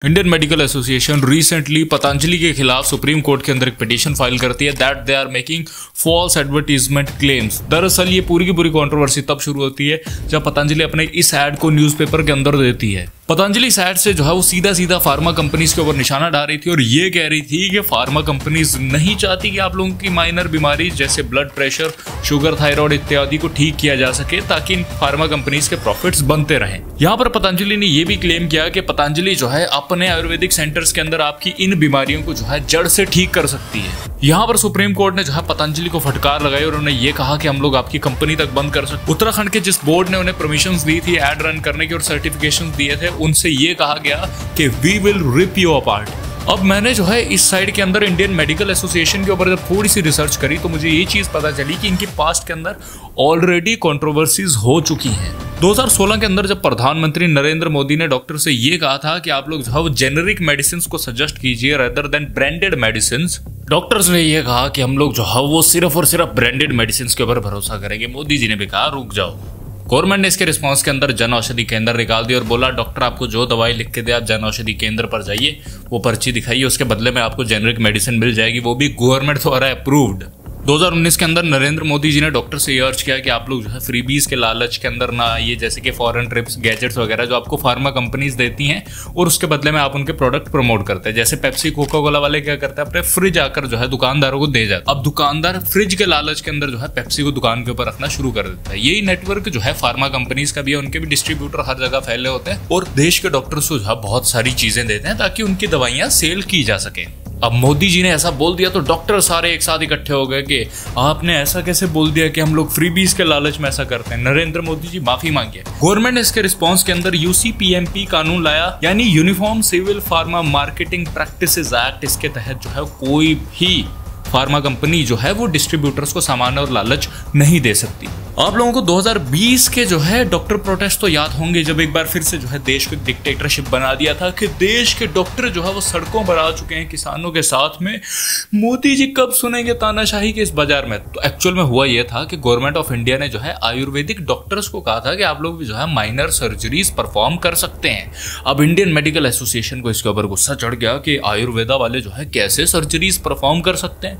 Indian medical association recently Patanjali के खिलाफ supreme court के अंदर एक पिटीशन फाइल करती है that they are making false advertisement claims. दरअसल ये पूरी की पूरी कंट्रोवर्सी तब शुरू होती है जब पतंजलि अपने इस ऐड को न्यूज़पेपर के अंदर देती है। पतंजलि इस ऐड से जो है वो सीधा सीधा फार्मा कंपनीज के ऊपर निशाना डाल रही थी और ये कह रही थी कि फार्मा कंपनीज नहीं चाहती कि आप लोगों की माइनर बीमारी जैसे ब्लड प्रेशर, शुगर, थायराइड इत्यादि को ठीक किया जा सके ताकि इन फार्मा कंपनीज के प्रॉफिट्स बनते रहें। यहाँ पर पतंजलि ने यह भी क्लेम किया कि पतंजलि जो है अपने आयुर्वेदिक सेंटर्स के अंदर आपकी इन बीमारियों को जो है जड़ से ठीक कर सकती है। यहाँ पर सुप्रीम कोर्ट ने जो है पतंजलि को फटकार लगाई और उन्होंने ये कहा कि हम लोग आपकी कंपनी तक बंद कर सकते। उत्तराखंड के जिस बोर्ड ने उन्हें परमिशन दी थी एड रन करने की और सर्टिफिकेशन दिए थे, उनसे ये कहा गया कि we will rip you apart. अब मैंने जो है इस साइड के अंदर इंडियन मेडिकल एसोसिएशन के ऊपर जब थोड़ी सी रिसर्च करी तो मुझे ये चीज पता चली कि इनकी पास्ट के अंदर ऑलरेडी कंट्रोवर्सीज हो चुकी हैं। 2016 के अंदर जब प्रधानमंत्री नरेंद्र मोदी ने डॉक्टर से ये कहा था कि आप लोग जो है वो जेनेरिक मेडिसिन को सजेस्ट कीजिए rather than branded medicine, doctors ने ये कहा कि हम लोग जो है वो सिर्फ और सिर्फ ब्रांडेड मेडिसिन के ऊपर भरोसा करेंगे। मोदी जी ने भी कहा रुक जाओ। गवर्नमेंट ने इसके रिस्पांस के अंदर जन औषधि केंद्र निकाल दिया और बोला डॉक्टर आपको जो दवाई लिख के दे आप जन औषधि केंद्र पर जाइए, वो पर्ची दिखाइए, उसके बदले में आपको जेनेरिक मेडिसिन मिल जाएगी, वो भी गवर्नमेंट द्वारा अप्रूव्ड। 2019 के अंदर नरेंद्र मोदी जी ने डॉक्टर से ये अर्ज किया कि आप लोग जो है फ्रीबीज के लालच के अंदर ना आइए, जैसे कि फॉरेन ट्रिप्स, गैजेट्स वगैरह जो आपको फार्मा कंपनीज देती हैं और उसके बदले में आप उनके प्रोडक्ट प्रमोट करते हैं। जैसे पेप्सी, कोका कोला वाले क्या करते हैं, अपने फ्रिज आकर जो है दुकानदारों को दे जाते हैं। अब दुकानदार फ्रिज के लालच के अंदर जो है पेप्सी को दुकान के ऊपर रखना शुरू कर देता है। यही नेटवर्क जो है फार्मा कंपनीज का भी है, उनके भी डिस्ट्रीब्यूटर हर जगह फैले होते हैं और देश के डॉक्टर्स को जो है बहुत सारी चीजें देते हैं ताकि उनकी दवाइयां सेल की जा सके। अब मोदी जी ने ऐसा बोल दिया तो डॉक्टर सारे एक साथ इकट्ठे हो गए कि आपने ऐसा कैसे बोल दिया कि हम लोग फ्रीबीज के लालच में ऐसा करते हैं। नरेंद्र मोदी जी माफी मांगिए। गवर्नमेंट ने इसके रिस्पांस के अंदर यूसीपीएमपी कानून लाया, यानी uniform civil pharma marketing practices act. इसके तहत जो है कोई भी फार्मा कंपनी जो है वो डिस्ट्रीब्यूटर्स को सामान और लालच नहीं दे सकती। आप लोगों को 2020 के जो है डॉक्टर प्रोटेस्ट तो याद होंगे जब एक बार फिर से जो है देश को डिक्टेटरशिप बना दिया था कि देश के डॉक्टर जो है वो सड़कों पर आ चुके हैं किसानों के साथ में। मोदी जी कब सुनेंगे तानाशाही के इस बाजार में। तो एक्चुअल में हुआ यह था कि गवर्नमेंट ऑफ इंडिया ने जो है आयुर्वेदिक डॉक्टर्स को कहा था कि आप लोग भी जो है माइनर सर्जरीज परफॉर्म कर सकते हैं। अब इंडियन मेडिकल एसोसिएशन को इसके ऊपर गुस्सा चढ़ गया कि आयुर्वेदा वाले जो है कैसे सर्जरीज परफॉर्म कर सकते हैं।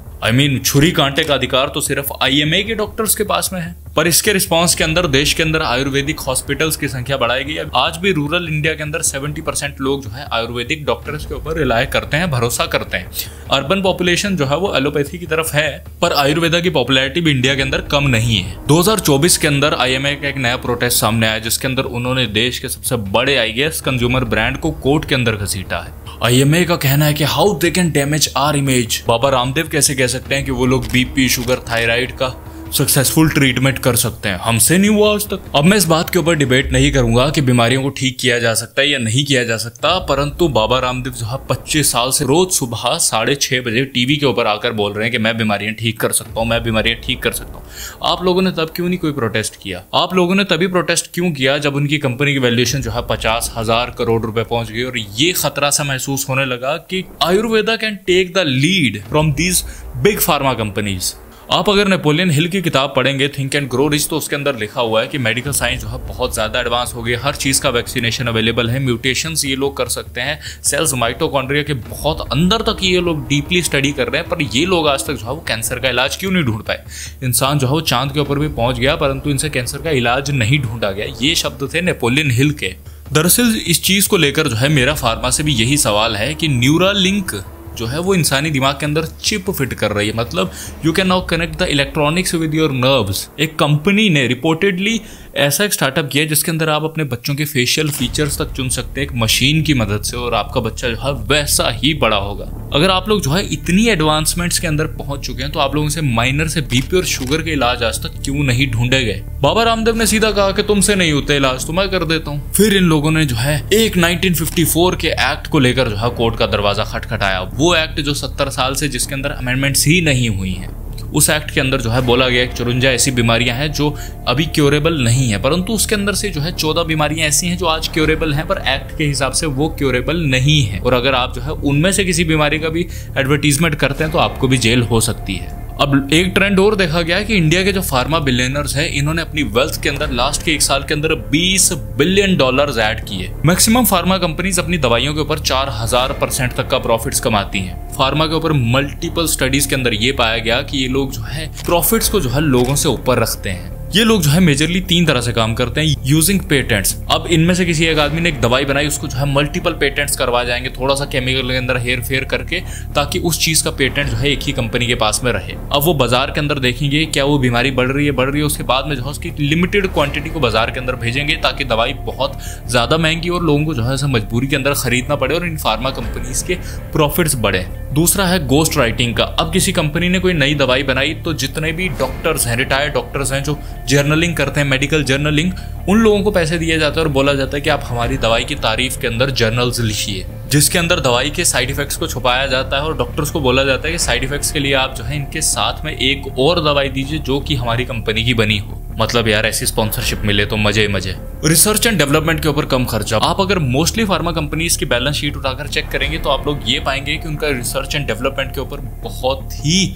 छुरी कांटे का अधिकार तो सिर्फ आईएमए के डॉक्टर्स के पास में है। पर इसके रिस्पांस के अंदर देश के अंदर आयुर्वेदिक हॉस्पिटल्स की संख्या बढ़ाई गई। आज भी रूरल इंडिया के अंदर 70% लोग जो है आयुर्वेदिक डॉक्टर्स के ऊपर रिलाय करते हैं, भरोसा करते हैं। अर्बन पॉपुलेशन जो है वो एलोपैथी की तरफ है, पर आयुर्वेदा की पॉपुलैरिटी भी इंडिया के अंदर कम नहीं है। 2024 के अंदर आईएमए का एक नया प्रोटेस्ट सामने आया जिसके अंदर उन्होंने देश के सबसे बड़े आईएएस कंज्यूमर ब्रांड को कोर्ट के अंदर घसीटा है। आईएमए का कहना है कि how they can damage our image. Baba Ramdev कैसे कह सकते हैं कि वो लोग बीपी, शुगर, थायराइड का सक्सेसफुल ट्रीटमेंट कर सकते हैं, हमसे नहीं हुआ आज तक। अब मैं इस बात के ऊपर डिबेट नहीं करूंगा कि बीमारियों को ठीक किया जा सकता है या नहीं किया जा सकता, परंतु बाबा रामदेव जो है 25 साल से रोज सुबह 6:30 बजे टीवी के ऊपर आकर बोल रहे हैं कि मैं बीमारियां ठीक कर सकता हूं, मैं बीमारियां ठीक कर सकता हूं। आप लोगों ने तब क्यों नहीं कोई प्रोटेस्ट किया? आप लोगों ने तभी प्रोटेस्ट क्यों किया जब उनकी कंपनी की वैल्यूएशन जो है 50,000 करोड़ रुपए पहुंच गई और ये खतरा सा महसूस होने लगा कि Ayurveda can take the lead from these big pharma companies. आप अगर नेपोलियन हिल की किताब पढ़ेंगे थिंक एंड ग्रो रिच, तो उसके अंदर लिखा हुआ है कि मेडिकल साइंस जो है बहुत ज्यादा एडवांस हो गई, हर चीज का वैक्सीनेशन अवेलेबल है, म्यूटेशंस ये लोग कर सकते हैं, सेल्स माइटोकॉन्ड्रिया के बहुत अंदर तक ये लोग डीपली स्टडी कर रहे हैं। पर ये लोग आज तक जो है वो कैंसर का इलाज क्यों नहीं ढूंढ पाए? इंसान जो है वो चांद के ऊपर भी पहुंच गया परंतु इनसे कैंसर का इलाज नहीं ढूंढा गया। ये शब्द थे नेपोलियन हिल के। दरअसल इस चीज को लेकर जो है मेरा फार्मा से भी यही सवाल है कि न्यूरालिंक जो है वो इंसानी दिमाग के अंदर चिप फिट कर रही है, मतलब you can now connect the electronics with your nerves. एक कंपनी ने रिपोर्टेडली ऐसा एक स्टार्टअप किया है जिसके अंदर आप अपने बच्चों के फेशियल फीचर्स तक चुन सकते हैं एक मशीन की मदद से और आपका बच्चा जो है वैसा ही बड़ा होगा। अगर आप लोग जो है इतनी एडवांसमेंट्स के अंदर पहुंच चुके हैं तो आप लोगों से माइनर से बीपी और शुगर के इलाज आज तक क्यों नहीं ढूंढे गए? बाबा रामदेव ने सीधा कहा कि तुमसे नहीं होते इलाज तो मैं कर देता हूँ। फिर इन लोगों ने जो है एक 1954 के एक्ट को लेकर जो है कोर्ट का दरवाजा खटखटाया। वो एक्ट जो 70 साल से जिसके अंदर अमेंडमेंट्स ही नहीं हुई हैं। उस एक्ट के अंदर जो है बोला गया 54 ऐसी बीमारियां हैं जो अभी क्योरेबल नहीं है, परंतु उसके अंदर से जो है 14 बीमारियां ऐसी हैं जो आज क्योरेबल हैं पर एक्ट के हिसाब से वो क्योरेबल नहीं है। और अगर आप जो है उनमें से किसी बीमारी का भी एडवर्टीजमेंट करते हैं तो आपको भी जेल हो सकती है। अब एक ट्रेंड और देखा गया है कि इंडिया के जो फार्मा बिलियनर्स हैं, इन्होंने अपनी वेल्थ के अंदर लास्ट के 1 साल के अंदर $20 बिलियन ऐड किए। मैक्सिमम फार्मा कंपनीज अपनी दवाइयों के ऊपर 4000% तक का प्रॉफिट्स कमाती हैं। फार्मा के ऊपर मल्टीपल स्टडीज के अंदर ये पाया गया कि ये लोग जो है प्रॉफिट्स को जो है लोगों से ऊपर रखते हैं। ये लोग जो है मेजरली 3 तरह से काम करते हैं, यूजिंग पेटेंट्स। अब इनमें से किसी एक आदमी ने एक दवाई बनाई, उसको जो है मल्टीपल पेटेंट्स करवा जाएंगे, थोड़ा सा केमिकल के अंदर हेर फेर करके, ताकि उस चीज का पेटेंट जो है एक ही कंपनी के पास में रहे। अब वो बाजार के अंदर देखेंगे क्या वो बीमारी बढ़ रही है, उसके बाद में जो है उसकी लिमिटेड क्वांटिटी को बाजार के अंदर भेजेंगे, ताकि दवाई बहुत ज्यादा महंगी और लोगों को जो है मजबूरी के अंदर खरीदना पड़े और इन फार्मा कंपनीज के प्रॉफिट्स बढ़े। दूसरा है गोस्ट राइटिंग का। अब किसी कंपनी ने कोई नई दवाई बनाई तो जितने भी डॉक्टर्स हैं, रिटायर्ड डॉक्टर्स हैं जो जर्नलिंग करते हैं, मेडिकल जर्नलिंग, उन लोगों को पैसे दिए जाते हैं और बोला जाता है कि आप हमारी दवाई की तारीफ के अंदर जर्नल्स लिखिए, जिसके अंदर दवाई के साइड इफेक्ट्स को छुपाया जाता है और डॉक्टर्स को बोला जाता है कि साइड इफेक्ट्स के लिए आप जो है इनके साथ में एक और दवाई दीजिए जो कि हमारी कंपनी की बनी हो। मतलब यार ऐसी स्पॉन्सरशिप मिले तो मजे मजे। रिसर्च एंड डेवलपमेंट के ऊपर कम खर्चा। आप अगर मोस्टली फार्मा कंपनीज की बैलेंस शीट उठाकर चेक करेंगे तो आप लोग ये पाएंगे कि उनका रिसर्च एंड डेवलपमेंट के ऊपर बहुत ही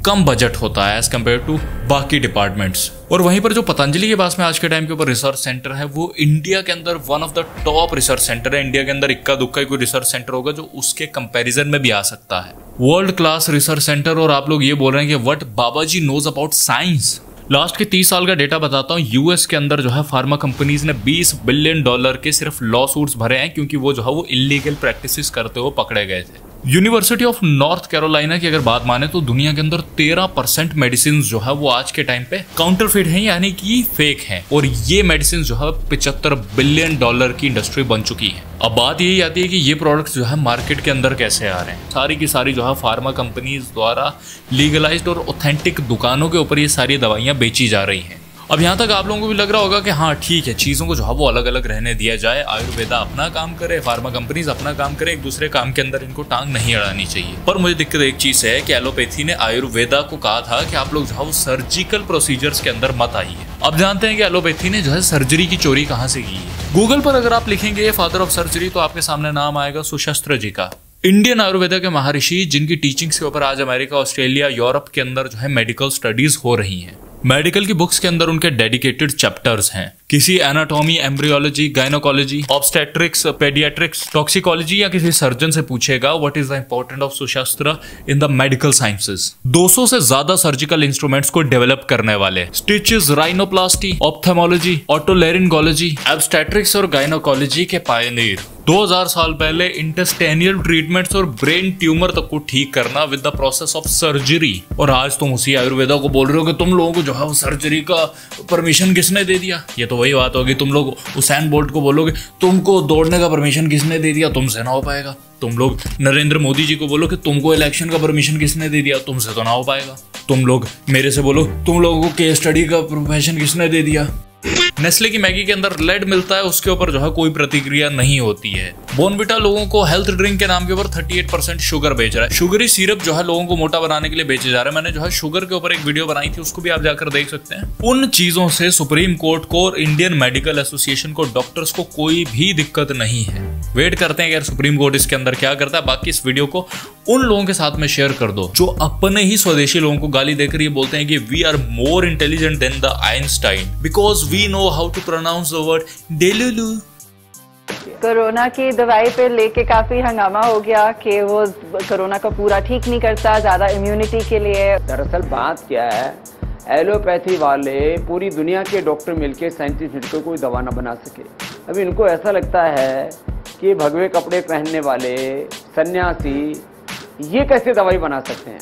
कम बजट होता है एज कम्पेयर टू बाकी डिपार्टमेंट्स। और वहीं पर जो पतंजलि के पास में आज के टाइम के ऊपर रिसर्च सेंटर है, वो इंडिया के अंदर one of the top research centre है। इंडिया के अंदर इक्का दुक्का कोई रिसर्च सेंटर होगा जो उसके कंपैरिजन में भी आ सकता है। World class research centre. और आप लोग ये बोल रहे हैं कि what Babaji knows about science. Last के 30 साल का डेटा बताता हूँ। यूएस के अंदर जो है फार्मा कंपनीज ने $20 बिलियन के सिर्फ लॉ सूट्स भरे हैं, क्योंकि वो जो है वो इलीगल प्रैक्टिसेस करते हुए पकड़े गए थे। यूनिवर्सिटी ऑफ नॉर्थ कैरोलिना की अगर बात माने तो दुनिया के अंदर 13% मेडिसिन जो है वो आज के टाइम पे काउंटरफिट हैं, यानी कि फेक हैं। और ये मेडिसिन जो है $75 बिलियन की इंडस्ट्री बन चुकी है। अब बात यही आती है कि ये प्रोडक्ट्स जो है मार्केट के अंदर कैसे आ रहे हैं। सारी की सारी जो है फार्मा कंपनीज द्वारा लीगलाइज्ड और ऑथेंटिक दुकानों के ऊपर ये सारी दवाइयां बेची जा रही हैं। अब यहाँ तक आप लोगों को भी लग रहा होगा कि हाँ ठीक है, चीज़ों को जो है वो अलग अलग रहने दिया जाए, आयुर्वेदा अपना काम करे, फार्मा कंपनीज अपना काम करे, एक दूसरे काम के अंदर इनको टांग नहीं अड़ानी चाहिए। पर मुझे दिक्कत एक चीज़ है कि एलोपैथी ने आयुर्वेदा को कहा था कि आप लोग जो है वो सर्जिकल प्रोसीजर्स के अंदर मत आइए। अब जानते हैं कि एलोपैथी ने जो है सर्जरी की चोरी कहाँ से की है। गूगल पर अगर आप लिखेंगे फादर ऑफ सर्जरी तो आपके सामने नाम आएगा सुशस्त्र जी का। इंडियन आयुर्वेदा के महर्षि जिनकी टीचिंग्स के ऊपर आज अमेरिका, ऑस्ट्रेलिया, यूरोप के अंदर जो है मेडिकल स्टडीज हो रही हैं। मेडिकल की बुक्स के अंदर उनके डेडिकेटेड चैप्टर्स हैं। किसी anatomy, embryology, gynaecology, obstetrics, paediatrics, toxicology या किसी सर्जन से पूछेगा what is the important of सुशास्त्र इन द मेडिकल साइंसेस। 200 से ज्यादा सर्जिकल इंस्ट्रूमेंट्स को डेवलप करने वाले, stitches, rhinoplasty, ophthalmology, otolaryngology, obstetrics और गायनोकोलॉजी के पायनियर। 2000 साल पहले इंटेस्टाइनल ट्रीटमेंट्स और ब्रेन ट्यूमर तक को ठीक करना with the process of surgery. और आज तुम उसी आयुर्वेदा को बोल रहे हो कि तुम लोगों को जो है वो सर्जरी का परमिशन किसने दे दिया। ये तो वही बात होगी, तुम लोग उसैन बोल्ट को बोलोगे तुमको दौड़ने का परमिशन किसने दे दिया, तुमसे ना हो पाएगा। तुम लोग नरेंद्र मोदी जी को बोलो कि तुमको इलेक्शन का परमिशन किसने दे दिया, तुमसे तो ना हो पाएगा। तुम लोग मेरे से बोलो तुम लोगों को केस स्टडी का प्रोफेशन किसने दे दिया। नेस्ले की मैगी के अंदर लेड मिलता है, उसके ऊपर जो है कोई प्रतिक्रिया नहीं होती है। बोर्नविटा लोगों को हेल्थ ड्रिंक के नाम के ऊपर 38% शुगर बेच रहा है। शुगरी सिरप जो है लोगों को मोटा बनाने के लिए बेचे जा रहा है। मैंने जो है शुगर के ऊपर एक वीडियो बनाई थी, उसको भी आप जाकर देख सकते हैं। उन चीजों से सुप्रीम कोर्ट को और इंडियन मेडिकल एसोसिएशन को, डॉक्टर्स को कोई भी दिक्कत नहीं है। वेट करते हैं कि यार सुप्रीम कोर्ट इसके अंदर क्या करता है। बाकी इस वीडियो को उन लोगों के साथ में शेयर कर दो जो अपने ही स्वदेशी लोगों को गाली देकर ये बोलते हैं कि we are more intelligent than the Einstein because we know how to pronounce the word delulu. Corona की दवाई पे लेके काफी हंगामा हो गया कि वो कोरोना को पूरा ठीक नहीं करता, ज्यादा इम्यूनिटी के लिए। दरअसल बात क्या है, एलोपैथी वाले पूरी दुनिया के डॉक्टर मिलके 37 मिनट कोई दवा ना बना सके। अब इनको ऐसा लगता है कि भगवे कपड़े पहनने वाले सन्यासी ये कैसे दवाई बना सकते हैं।